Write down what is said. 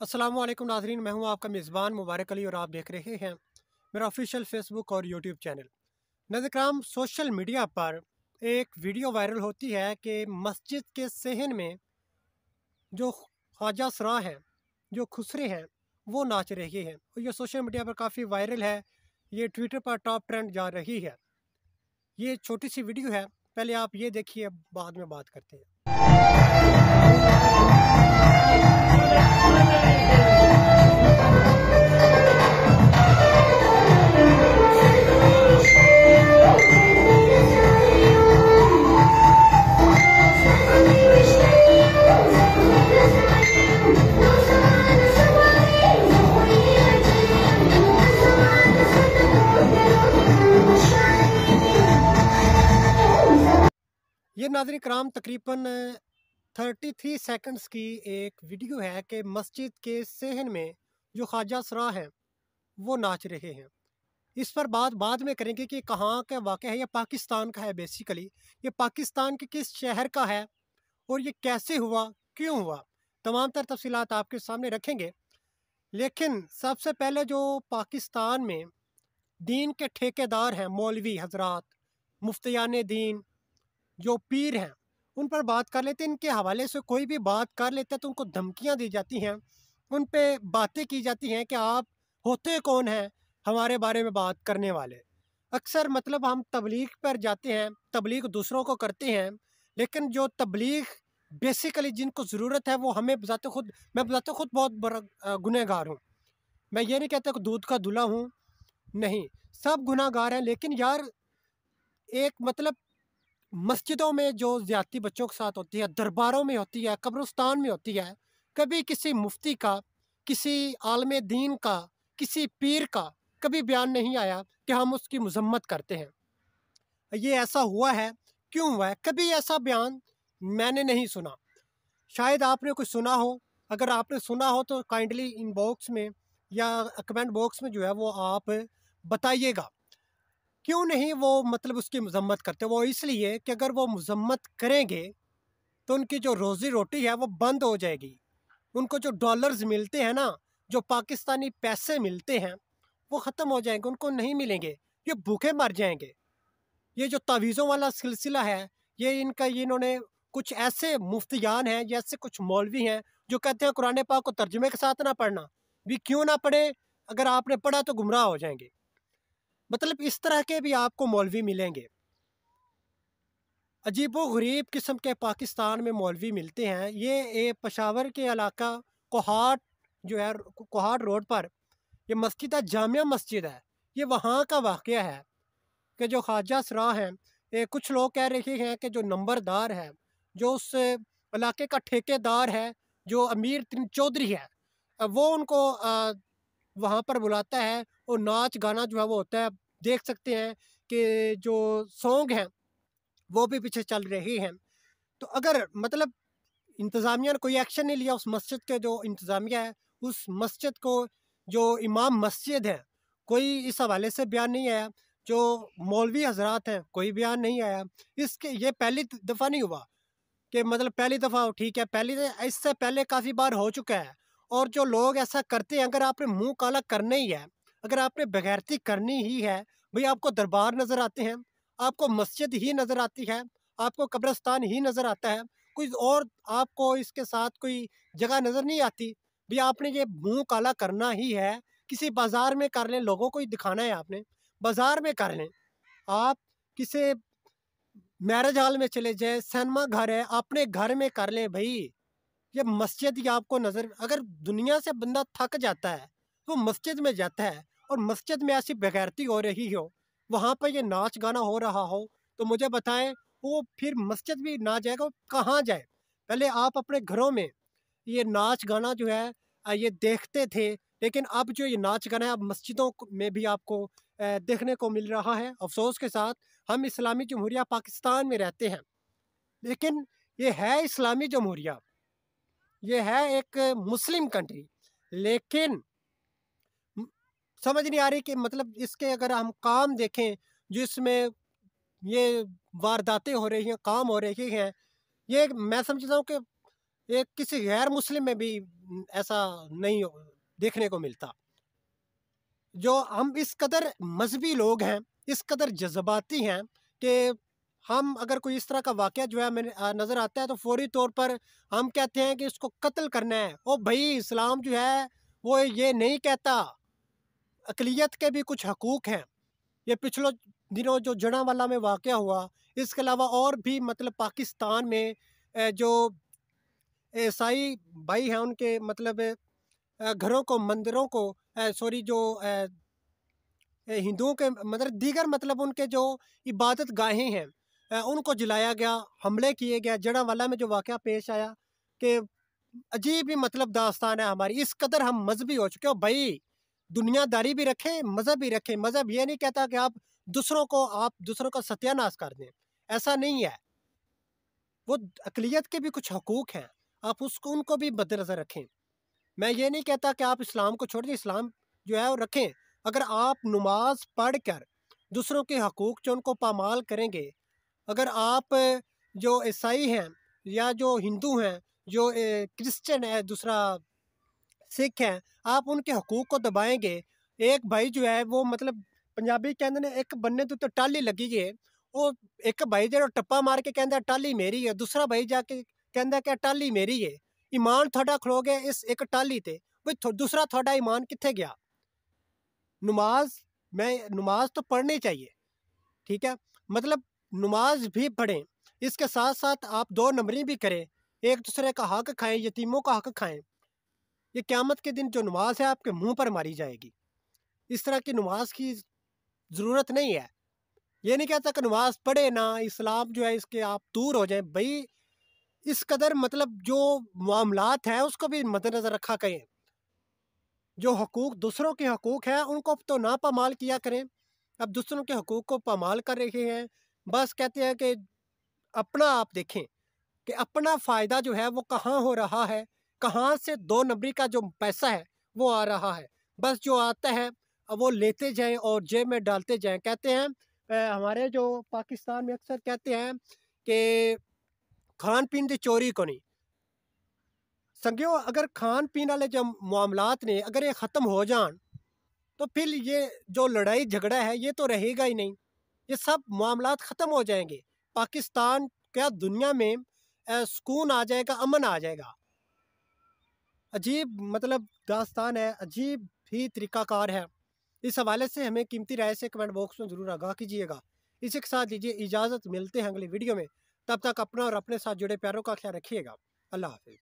अस्सलाम वालेकुम नाज़रीन, मैं हूं आपका मेज़बान मुबारक अली और आप देख रहे हैं मेरा ऑफिशियल फेसबुक और यूट्यूब चैनल। नाज़रीन, सोशल मीडिया पर एक वीडियो वायरल होती है कि मस्जिद के सहन में जो ख्वाजा सरा हैं, जो खुसरे हैं, वो नाच रहे हैं और ये सोशल मीडिया पर काफ़ी वायरल है। ये ट्विटर पर टॉप ट्रेंड जा रही है। ये छोटी सी वीडियो है, पहले आप ये देखिए, बाद में बात करते हैं। ये नाज़रीन कराम तकरीबन 33 सेकंड्स की एक वीडियो है कि मस्जिद के सहन में जो ख्वाजा सरा हैं वो नाच रहे हैं। इस पर बात बाद में करेंगे कि कहाँ का वाक़या है। ये पाकिस्तान का है बेसिकली। ये पाकिस्तान के किस शहर का है और ये कैसे हुआ, क्यों हुआ, तमाम तर तफसीलात आपके सामने रखेंगे। लेकिन सबसे पहले जो पाकिस्तान में दीन के ठेकेदार हैं, मौलवी हजरात, मुफ्तियान दीन, जो पीर हैं, उन पर बात कर लेते हैं। इनके हवाले से कोई भी बात कर लेता है तो उनको धमकियां दी जाती हैं, उन पे बातें की जाती हैं कि आप होते कौन हैं हमारे बारे में बात करने वाले। अक्सर मतलब हम तबलीग पर जाते हैं, तबलीग दूसरों को करते हैं, लेकिन जो तबलीग बेसिकली जिनको ज़रूरत है वो हमें बताते खुद, मैं बताते खुद बहुत बड़ा गुनहगार हूँ। मैं ये नहीं कहता कि दूध का धुला हूँ, नहीं, सब गुनाहगार हैं। लेकिन यार, एक मतलब मस्जिदों में जो ज़्यादती बच्चों के साथ होती है, दरबारों में होती है, कब्रिस्तान में होती है, कभी किसी मुफ्ती का, किसी आलम दीन का, किसी पीर का कभी बयान नहीं आया कि हम उसकी मजम्मत करते हैं। ये ऐसा हुआ है, क्यों हुआ है, कभी ऐसा बयान मैंने नहीं सुना। शायद आपने कुछ सुना हो। अगर आपने सुना हो तो काइंडली इनबॉक्स में या कमेंट बॉक्स में जो है वो आप बताइएगा। क्यों नहीं वो मतलब उसकी मजम्मत करते? वो इसलिए कि अगर वो मजम्मत करेंगे तो उनकी जो रोज़ी रोटी है वो बंद हो जाएगी। उनको जो डॉलर्स मिलते हैं ना, जो पाकिस्तानी पैसे मिलते हैं, वो ख़त्म हो जाएंगे, उनको नहीं मिलेंगे। ये भूखे मर जाएंगे। ये जो तावीज़ों वाला सिलसिला है, ये इन्होंने कुछ ऐसे मुफ्तियान हैं, जैसे कुछ मौलवी हैं जो कहते हैं कुरान पाक को तर्जुमे के साथ ना पढ़ना। भी क्यों ना पढ़े? अगर आपने पढ़ा तो गुमराह हो जाएंगे। मतलब इस तरह के भी आपको मौलवी मिलेंगे। अजीबो-गरीब किस्म के पाकिस्तान में मौलवी मिलते हैं। ये पेशावर के इलाका कोहाट जो है, कोहाट रोड पर ये मस्जिद है, जामिया मस्जिद है। ये वहाँ का वाक़या है कि जो ख्वाजा सरा हैं, कुछ लोग कह रहे हैं कि जो नंबरदार है, जो उस इलाके का ठेकेदार है, जो अमीर चौधरी है, वो उनको वहाँ पर बुलाता है और नाच गाना जो है वो होता है। देख सकते हैं कि जो सॉन्ग हैं वो भी पीछे चल रही हैं। तो अगर मतलब इंतज़ामिया ने कोई एक्शन नहीं लिया, उस मस्जिद के जो इंतज़ामिया है, उस मस्जिद को, जो इमाम मस्जिद है, कोई इस हवाले से बयान नहीं आया। जो मौलवी हज़रात हैं, कोई बयान नहीं आया। इसके ये पहली दफ़ा नहीं हुआ कि मतलब पहली दफ़ा ठीक है, इससे पहले काफ़ी बार हो चुका है। और जो लोग ऐसा करते हैं, अगर आपने मुँह काला करना ही है, अगर आपने बेगैरती करनी ही है, भई आपको दरबार नज़र आते हैं, आपको मस्जिद ही नज़र आती है, आपको कब्रिस्तान ही नज़र आता है, कोई और आपको इसके साथ कोई जगह नज़र नहीं आती, भई आपने ये मुँह काला करना ही है, किसी बाज़ार में कर लें, लोगों को ही दिखाना है आपने, बाज़ार में कर लें। आप किसी मैरिज हॉल में चले जाएँ, सिनेमा घर है, अपने घर में कर लें भई। ये मस्जिद ही आपको नज़र, अगर दुनिया से बंदा थक जाता है, तो मस्जिद में जाता है और मस्जिद में ऐसी बेगैरती हो रही हो, वहाँ पे ये नाच गाना हो रहा हो, तो मुझे बताएँ, वो फिर मस्जिद भी ना जाएगा, वो कहाँ जाए? पहले आप अपने घरों में ये नाच गाना जो है ये देखते थे, लेकिन अब जो ये नाच गाना है अब मस्जिदों में भी आपको देखने को मिल रहा है। अफसोस के साथ, हम इस्लामी जमहूरिया पाकिस्तान में रहते हैं, लेकिन ये है इस्लामी जमहूरिया, ये है एक मुस्लिम कंट्री, लेकिन म- समझ नहीं आ रही कि मतलब इसके अगर हम काम देखें, जिसमें ये वारदातें हो रही हैं, काम हो रहे हैं, ये मैं समझता हूँ कि एक किसी गैर मुस्लिम में भी ऐसा नहीं देखने को मिलता। जो हम इस कदर मजहबी लोग हैं, इस कदर जज्बाती हैं कि हम अगर कोई इस तरह का वाक़या जो है हमें नज़र आता है तो फ़ौरी तौर पर हम कहते हैं कि इसको कत्ल करना है। ओ भई, इस्लाम जो है वो ये नहीं कहता, अक़लियत के भी कुछ हकूक़ हैं। ये पिछले दिनों जो जड़ांवाला में वाक़या हुआ, इसके अलावा और भी मतलब पाकिस्तान में जो ईसाई भाई हैं उनके मतलब घरों को, मंदिरों को सॉरी जो हिंदुओं के मतलब दीगर मतलब उनके जो इबादत गाहें हैं उनको जलाया गया, हमले किए गए। जड़ांवाला में जो वाक़या पेश आया कि अजीब ही मतलब दास्तान है हमारी, इस कदर हम मजहबी हो चुके हो भाई। दुनियादारी भी रखें, मज़हब भी रखें। मज़हब ये नहीं कहता कि आप दूसरों का सत्यानाश कर दें, ऐसा नहीं है। वो अक़लियत के भी कुछ हकूक़ हैं, आप उसको उनको भी मद्देनज़र रखें। मैं ये नहीं कहता कि आप इस्लाम को छोड़ दें, इस्लाम जो है वो रखें। अगर आप नमाज़ पढ़ कर दूसरों के हकूक़ जो उनको पामाल करेंगे, अगर आप जो ईसाई हैं या जो हिंदू हैं, जो क्रिश्चियन है, दूसरा सिख हैं, आप उनके हकूक़ को दबाएँगे। एक भाई जो है वो मतलब पंजाबी कहंदे ने एक बन्ने तो टाली लगी है, वो एक भाई जो टप्पा मार के कहंदा टाली मेरी है, दूसरा भाई जाके कहंदा कि टाली मेरी है। ईमान थोड़ा खलो गया इस एक टाली ते, भाई दूसरा थोड़ा ईमान कित्थे गया? नमाज तो पढ़नी चाहिए, ठीक है? मतलब नमाज भी पढ़ें, इसके साथ-साथ आप 2 नंबरी भी करें, एक दूसरे का हक खाएँ, यतीमों का हक खाएँ। ये क़यामत के दिन जो नमाज़ है आपके मुँह पर मारी जाएगी। इस तरह की नमाज की ज़रूरत नहीं है। ये नहीं कहता कि नमाज पढ़े ना, इस्लाम जो है इसके आप दूर हो जाएँ। भई, इस कदर मतलब जो मामलात हैं उसको भी मद्देनज़र रखा करें। जो हकूक़ दूसरों के हकूक़ हैं उनको तो ना पामाल किया करें। अब दूसरों के हकूक़ को पामाल कर रहे हैं, बस कहते हैं कि अपना आप देखें कि अपना फ़ायदा जो है वो कहाँ हो रहा है, कहाँ से 2 नंबरी का जो पैसा है वो आ रहा है। बस जो आता है वो लेते जाएँ और जेब में डालते जाएँ। कहते हैं हमारे जो पाकिस्तान में अक्सर कहते हैं कि खान-पीन दी चोरी कोनी। संगियो, अगर खान-पीन वाले जो मामलात ने अगर ये ख़त्म हो जान, तो फिर ये जो लड़ाई झगड़ा है ये तो रहेगा ही नहीं। ये सब मामलात ख़त्म हो जाएँगे। पाकिस्तान क्या दुनिया में सुकून आ जाएगा, अमन आ जाएगा। अजीब मतलब दास्तान है, अजीब ही तरीक़ाकार है। इस हवाले से हमें कीमती राय से कमेंट बॉक्स में ज़रूर आगाह कीजिएगा। इसी के साथ दीजिए इजाज़त, मिलते हैं अगली वीडियो में। तब तक अपना और अपने साथ जुड़े प्यारों का ख़्याल रखिएगा। अल्लाह हाफ़िज़।